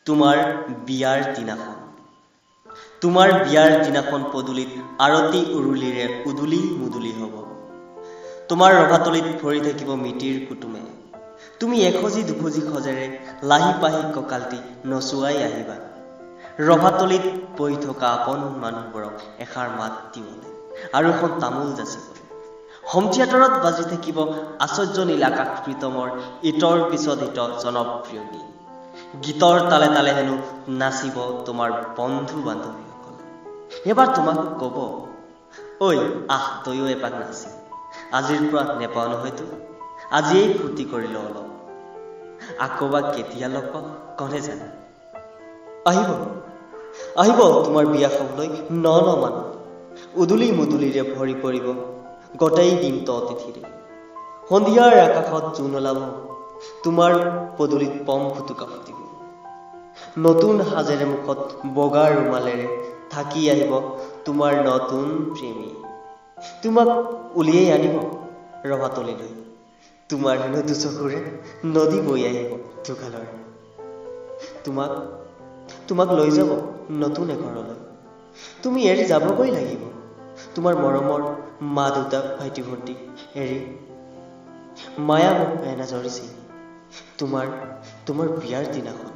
তোমাৰ বিয়াৰ দিনাখন তোমাৰ বিয়াৰ দিনাখন পদূলিত আৰতি উৰুলিৰে উদুলি মুদুলি হ'ব তোমাৰ ৰভাতলিত ভৰি থাকিব মিতিৰ কুটুমে তুমি এখজি দুখজি খজেৰে লাহি পাহি কঁকালটি নচুৱাই আহিবা ৰভাতলিত বহি থকা আপন মানুহবোৰক এষাৰ মাত দিবলৈ আৰু এখন তামোল যাচিবলৈ হোম থিয়েটাৰত বাজি থাকিব আশ্চৰ্য নীল আকাশ প্ৰীতমৰ ইটৰ পিছত ইট জনপ্ৰিয় গীতৰ তালে তালে হেনো নাচিব তোমাৰ বন্ধু বান্ধৱীসকল এবাৰ তোমাক ক'ব ঐ আহ তয়ো এপাক নাচি আজিৰ পৰা নেপাও নহয়তো আজিয়েই ফূৰ্তি কৰি ল অলপ আকৌ বা কেতিয়া লগ পাম কনে জানে আহিব আহিব তোমাৰ বিয়া খাবলৈ ন মানুহ উদুলি মুদুলিৰে ভৰি পৰিব গোটেই দিনটো অতিথিৰে সন্ধিয়াৰ আকাশত জোন ওলাব তোমাৰ পদূলিত পম ফুটুকা ফুটিব নতুন সাজেৰে মুখত বগা ৰুমালেৰে থাকি আহিব তোমাৰ নতুন প্ৰেমী তোমাক উলিয়াই আনিব ৰভাতলিলৈ তোমাৰ হেনো দুচকুৰে নদী বৈ আহিব দুগালৰে তোমাক লৈ যাব নতুন এঘৰলৈ তুমি এৰি যাবগৈ লাগিব তোমাৰ মৰমৰ মা দেউতা ভাইটি ভণ্টি এৰি মায়া মোক এনা জৰিছে তোমাৰ বিয়াৰ দিনাখন